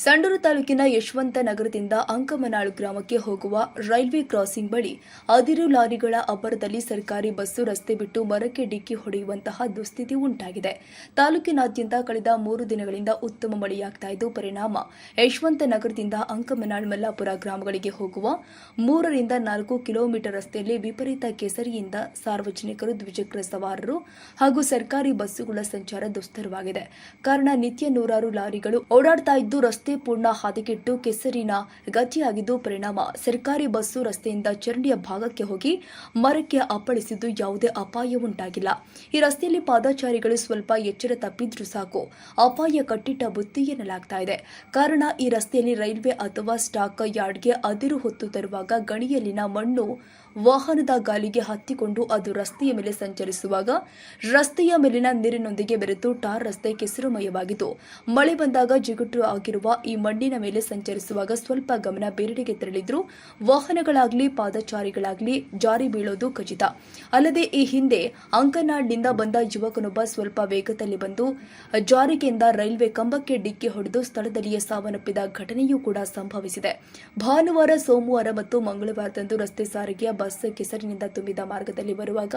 ಸಂಡೂರು ತಾಲೂಕಿನ ಯಶವಂತ ನಗರದಿಂದ ಅಂಕಮನಾಳು ಗ್ರಾಮಕ್ಕೆ ಹೋಗುವ ರೈಲ್ವೆ ಕ್ರಾಸಿಂಗ್ ಬಳಿ ಅದಿರು ಲಾರಿಗಳ ಅಬ್ಬರದಲ್ಲಿ ಸರ್ಕಾರಿ ಬಸ್ಸು ರಸ್ತೆ ಬಿಟ್ಟು ಮರಕ್ಕೆ ಡಿಕ್ಕಿ ಹೊಡೆಯುವಂತಹ ದುಸ್ಥಿತಿ ಉಂಟಾಗಿದೆ. ತಾಲೂಕಿನಾದ್ಯಂತ ಕಳೆದ 3 ದಿನಗಳಿಂದ ಉತ್ತಮ ಮಳೆಯಾಗ್ತಾ ಇದ್ದು, ಪರಿಣಾಮ ಯಶವಂತ ನಗರದಿಂದ ಅಂಕಮನಾಳ್ ಮಲ್ಲಾಪುರ ಗ್ರಾಮಗಳಿಗೆ ಹೋಗುವ 3 ರಿಂದ 4 ಕಿಲೋಮೀಟರ್ ರಸ್ತೆಯಲ್ಲಿ ವಿಪರೀತ ಕೆಸರಿಯಿಂದ ಸಾರ್ವಜನಿಕರು, ದ್ವಿಚಕ್ರ ಸವಾರರು ಹಾಗೂ ಸರ್ಕಾರಿ ಬಸ್ಸುಗಳ ಸಂಚಾರ ದುಸ್ತರವಾಗಿದೆ. ಕಾರಣ ನಿತ್ಯ ನೂರಾರು ಲಾರಿಗಳು ಓಡಾಡ್ತಾ ಇದ್ದು ರಸ್ತೆ ಪೂರ್ಣ ಹದಗೆಟ್ಟು ಕೆಸರಿನ ಗತಿಯಾಗಿದ್ದು, ಪರಿಣಾಮ ಸರ್ಕಾರಿ ಬಸ್ಸು ರಸ್ತೆಯಿಂದ ಚರಂಡಿಯ ಭಾಗಕ್ಕೆ ಹೋಗಿ ಮರಕ್ಕೆ ಅಪ್ಪಳಿಸಿದ್ದು ಯಾವುದೇ ಅಪಾಯ ಉಂಟಾಗಿಲ್ಲ. ಈ ರಸ್ತೆಯಲ್ಲಿ ಪಾದಚಾರಿಗಳು ಸ್ವಲ್ಪ ಎಚ್ಚರ ತಪ್ಪಿದ್ರೂ ಸಾಕು, ಅಪಾಯ ಕಟ್ಟಿಟ್ಟ ಬುತ್ತಿ ಎನ್ನಲಾಗ್ತಾ ಇದೆ. ಕಾರಣ ಈ ರಸ್ತೆಯಲ್ಲಿ ರೈಲ್ವೆ ಅಥವಾ ಸ್ಟಾಕ್ ಯಾರ್ಡ್ಗೆ ಅದಿರು ಹೊತ್ತು ತರುವಾಗ ಗಣಿಯಲ್ಲಿನ ಮಣ್ಣು ವಾಹನದ ಗಾಲಿಗೆ ಹತ್ತಿಕೊಂಡು ಅದು ರಸ್ತೆಯ ಮೇಲೆ ಸಂಚರಿಸುವಾಗ ರಸ್ತೆಯ ಮೇಲಿನ ನೀರಿನೊಂದಿಗೆ ಬೆರೆತು ಟಾರ್ ರಸ್ತೆ ಕೆಸರುಮಯವಾಗಿದ್ದು, ಮಳೆ ಬಂದಾಗ ಜಿಗುಟು ಆಗಿರುವ ಈ ಮಣ್ಣಿನ ಮೇಲೆ ಸಂಚರಿಸುವಾಗ ಸ್ವಲ್ಪ ಗಮನ ಬೇರೆಡೆಗೆ ತೆರಳಿದ್ರೂ ವಾಹನಗಳಾಗ್ಲಿ ಪಾದಚಾರಿಗಳಾಗ್ಲಿ ಜಾರಿ ಬೀಳೋದು ಖಚಿತ. ಅಲ್ಲದೆ ಈ ಹಿಂದೆ ಅಂಕನಾಡ್ನಿಂದ ಬಂದ ಯುವಕನೊಬ್ಬ ಸ್ವಲ್ಪ ವೇಗದಲ್ಲಿ ಬಂದು ಜಾರಿಗೆಯಿಂದ ರೈಲ್ವೆ ಕಂಬಕ್ಕೆ ಡಿಕ್ಕಿ ಹೊಡೆದು ಸ್ಥಳದಲ್ಲಿಯೇ ಸಾವನ್ನಪ್ಪಿದ ಘಟನೆಯೂ ಕೂಡ ಸಂಭವಿಸಿದೆ. ಭಾನುವಾರ, ಸೋಮವಾರ ಮತ್ತು ಮಂಗಳವಾರದಂದು ರಸ್ತೆ ಸಾರಿಗೆಯ ಬಸ್ ಕೆಸರಿನಿಂದ ತುಂಬಿದ ಮಾರ್ಗದಲ್ಲಿ ಬರುವಾಗ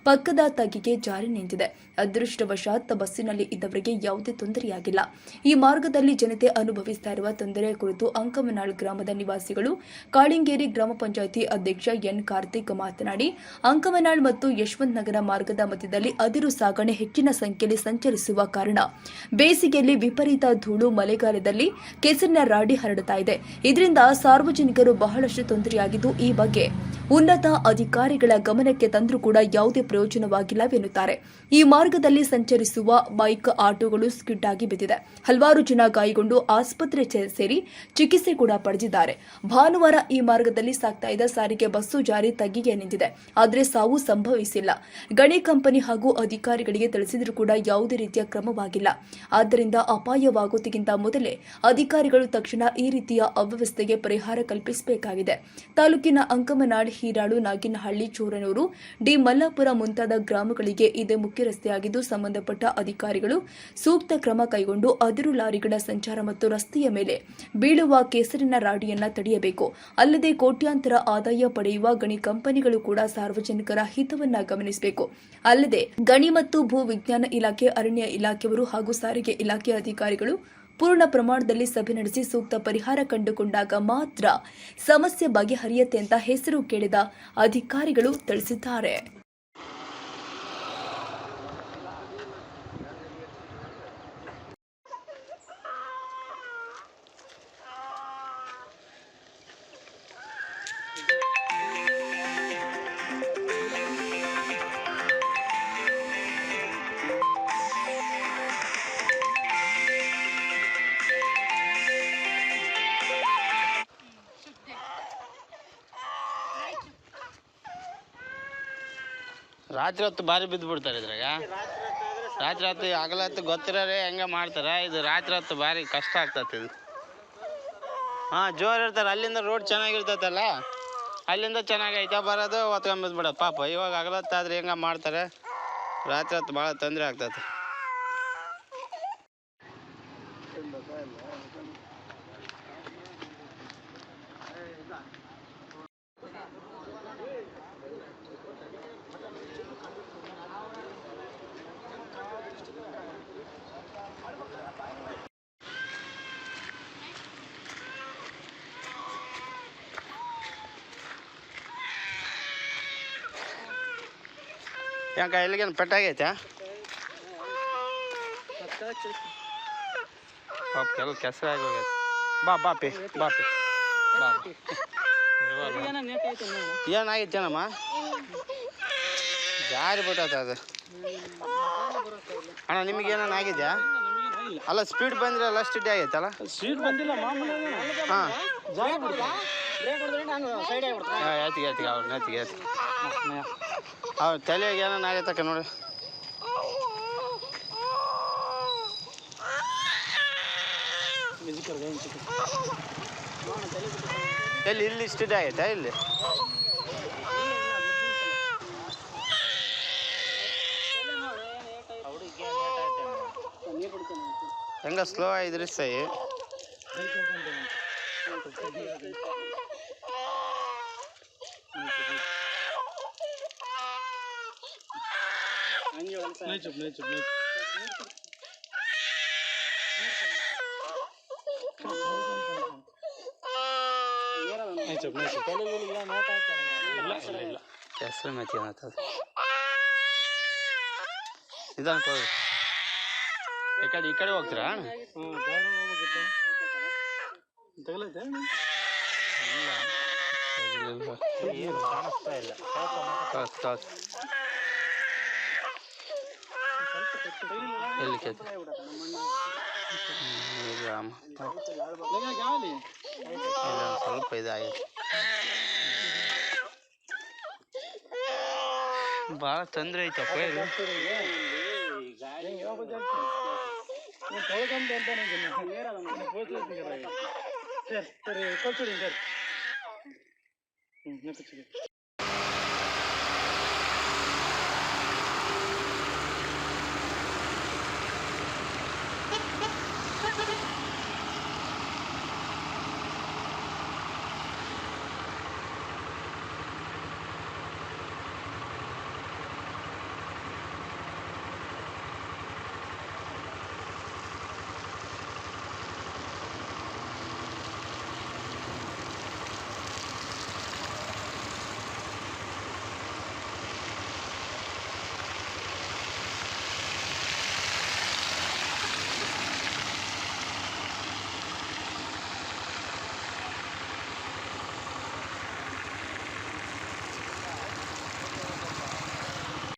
ಪಕ್ಕದ ತಗ್ಗಿಗೆ ಜಾರಿ ನಿಂತಿದೆ. ಅದೃಷ್ಟವಶಾತ್ ಬಸ್ಸಿನಲ್ಲಿ ಇದ್ದವರಿಗೆ ಯಾವುದೇ ತೊಂದರೆಯಾಗಿಲ್ಲ. ಈ ಮಾರ್ಗದಲ್ಲಿ ಜನತೆ ಅನುಭವಿಸುತ್ತಾ ಇರುವ ತೊಂದರೆ ಕುರಿತು ಅಂಕಮನಾಳ್ ಗ್ರಾಮದ ನಿವಾಸಿಗಳು ಕಾಳಿಂಗೇರಿ ಗ್ರಾಮ ಪಂಚಾಯಿತಿ ಅಧ್ಯಕ್ಷ ಎನ್ ಕಾರ್ತಿಕ್ ಮಾತನಾಡಿ, ಅಂಕಮನಾಳ್ ಮತ್ತು ಯಶವಂತ ನಗರ ಮಾರ್ಗದ ಮಧ್ಯದಲ್ಲಿ ಅದಿರು ಸಾಗಣೆ ಹೆಚ್ಚಿನ ಸಂಖ್ಯೆಯಲ್ಲಿ ಸಂಚರಿಸುವ ಕಾರಣ ಬೇಸಿಗೆಯಲ್ಲಿ ವಿಪರೀತ ಧೂಳು, ಮಳೆಗಾಲದಲ್ಲಿ ಕೆಸರಿನ ರಾಡಿ ಹರಡುತ್ತಾ ಇದೆ. ಇದರಿಂದ ಸಾರ್ವಜನಿಕರು ಬಹಳಷ್ಟು ತೊಂದರೆಯಾಗಿದ್ದು, ಈ ಬಗ್ಗೆ ಉನ್ನತ ಅಧಿಕಾರಿಗಳ ಗಮನಕ್ಕೆ ತಂದರೂ ಕೂಡ ಯಾವುದೇ ಪ್ರಯೋಜನವಾಗಿಲ್ಲವೆನ್ನುತ್ತಾರೆ. ಈ ಮಾರ್ಗದಲ್ಲಿ ಸಂಚರಿಸುವ ಬೈಕ್, ಆಟೋಗಳು ಸ್ಕಿಡ್ ಆಗಿ ಬಿದ್ದಿದೆ. ಹಲವಾರು ಜನ ಗಾಯಗೊಂಡು ಆಸ್ಪತ್ರೆ ಸೇರಿ ಚಿಕಿತ್ಸೆ ಕೂಡ ಪಡೆದಿದ್ದಾರೆ. ಭಾನುವಾರ ಈ ಮಾರ್ಗದಲ್ಲಿ ಸಾಗ್ತಾ ಇದ್ದ ಸಾರಿಗೆ ಬಸ್ಸು ಜಾರಿ ತಗ್ಗಿಗೆ ನಿಂತಿದೆ. ಆದರೆ ಸಾವು ಸಂಭವಿಸಿಲ್ಲ. ಗಣಿ ಕಂಪನಿ ಹಾಗೂ ಅಧಿಕಾರಿಗಳಿಗೆ ತಿಳಿಸಿದರೂ ಕೂಡ ಯಾವುದೇ ರೀತಿಯ ಕ್ರಮವಾಗಿಲ್ಲ. ಆದ್ದರಿಂದ ಅಪಾಯವಾಗುವುದಕ್ಕಿಂತ ಮೊದಲೇ ಅಧಿಕಾರಿಗಳು ತಕ್ಷಣ ಈ ರೀತಿಯ ಅವ್ಯವಸ್ಥೆಗೆ ಪರಿಹಾರ ಕಲ್ಪಿಸಬೇಕಾಗಿದೆ. ತಾಲೂಕಿನ ಅಂಕಮನಾಳ್, ಹೀರಾಳು, ನಾಗಿನಹಳ್ಳಿ, ಚೂರನೂರು, ಡಿ ಮಲ್ಲಾಪುರ ಮುಂತಾದ ಗ್ರಾಮಗಳಿಗೆ ಇದೇ ಮುಖ್ಯ ರಸ್ತೆಯಾಗಿದ್ದು, ಸಂಬಂಧಪಟ್ಟ ಅಧಿಕಾರಿಗಳು ಸೂಕ್ತ ಕ್ರಮ ಕೈಗೊಂಡು ಅದಿರು ಲಾರಿಗಳ ಸಂಚಾರ ಮತ್ತು ರಸ್ತೆಯ ಮೇಲೆ ಬೀಳುವ ಕೆಸರಿನ ರಾಡಿಯನ್ನ ತಡೆಯಬೇಕು. ಅಲ್ಲದೆ ಕೋಟ್ಯಾಂತರ ಆದಾಯ ಪಡೆಯುವ ಗಣಿ ಕಂಪನಿಗಳು ಕೂಡ ಸಾರ್ವಜನಿಕರ ಹಿತವನ್ನ ಗಮನಿಸಬೇಕು. ಅಲ್ಲದೆ ಗಣಿ ಮತ್ತು ಭೂ ವಿಜ್ಞಾನ ಇಲಾಖೆ, ಅರಣ್ಯ ಇಲಾಖೆಯವರು ಹಾಗೂ ಸಾರಿಗೆ ಇಲಾಖೆ ಅಧಿಕಾರಿಗಳು ಪೂರ್ಣ ಪ್ರಮಾಣದಲ್ಲಿ ಸಭೆ ನಡೆಸಿ ಸೂಕ್ತ ಪರಿಹಾರ ಕಂಡುಕೊಂಡಾಗ ಮಾತ್ರ ಸಮಸ್ಯೆ ಬಗೆಹರಿಯುತ್ತೆ ಅಂತ ಹೆಸರು ಕೇಳಿದ ಅಧಿಕಾರಿಗಳು ತಿಳಿಸಿದ್ದಾರೆ. ರಾತ್ರಿ ಹೊತ್ತು ಭಾರಿ ಬಿದ್ದು ಬಿಡ್ತಾರೆ ಇದ್ರಾಗ. ರಾತ್ರಿ ಹೊತ್ತು ಹಗಲ ಹೊತ್ತು ಗೊತ್ತಿರೋರೆ ಹೆಂಗೆ ಮಾಡ್ತಾರೆ. ಇದು ರಾತ್ರಿ ಹೊತ್ತು ಭಾರಿ ಕಷ್ಟ ಆಗ್ತದೆ ಇದು. ಹಾಂ, ಜೋರು ಇರ್ತಾರೆ. ಅಲ್ಲಿಂದ ರೋಡ್ ಚೆನ್ನಾಗಿರ್ತೈತಲ್ಲ, ಅಲ್ಲಿಂದ ಚೆನ್ನಾಗೈತೆ ಬರೋದು ಹೊತ್ಕೊಂಬಿದ್ದು ಬಿಡೋದು ಪಾಪ. ಇವಾಗ ಹಗಲ ಹೊತ್ತಾದ್ರೆ ಹೆಂಗೆ ಮಾಡ್ತಾರೆ. ರಾತ್ರಿ ಹೊತ್ತು ಭಾಳ ತೊಂದರೆ ಆಗ್ತದೆ. ಯಾಕೆ ಎಲ್ಲಿಗೇನು ಪೆಟ್ಟಾಗೈತೆ? ಪಾಪ ಕೆಲವು ಕೆಸರಾಗಿ ಹೋಗೈತೆ. ಬಾಪಿ ಏನಾಗಿತ್ತೇನಮ್ಮ? ಜಾರಿ ಬಿಟ್ಟೈತೆ ಅದು. ಅಣ್ಣ ನಿಮಗೇನೇನು ಆಗಿದೆಯಾ? ಅಲ್ಲ, ಸ್ಪೀಡ್ ಬಂದ್ರೆ ಅಲ್ಲ ಸ್ಟಿಡ್ ಆಗೈತಲ್ಲ? ಸ್ಪೀಡ್ ಬಂದಿಲ್ಲ ಮಾಮೂಲಿ. ಹಾಂ, ಆಯ್ತಿಗೆ ಅವ್ರ ತಲೆಗೆ ಏನೇನು ಆಗೈತಕ್ಕ ನೋಡಿ. ಇಲ್ಲಿ ಸ್ಟಿಡ್ ಆಗೈತಾ? ಇಲ್ಲಿ ಹೆಂಗ ಸ್ಲೋ ಆಗಿದ್ರಿ ಸೈ ಹೆಸರು ಮೆತ್ತಿ ಅನ್ನತ್ತದ ನಿಧಾನ ಕೊಡಿ. ಈ ಕಡೆ ಹೋಗ್ತೀರಾ? ಕಾಣಿಸ್ತಾ ಇಲ್ಲ. ಎಲ್ಲಿ ಕೆತ್ತ ಸ್ವಲ್ಪ ಇದಾಗಿದೆ. ಭಾಳ ತೊಂದರೆ ಐತಪ್ಪ ಇದು. ಸರಿ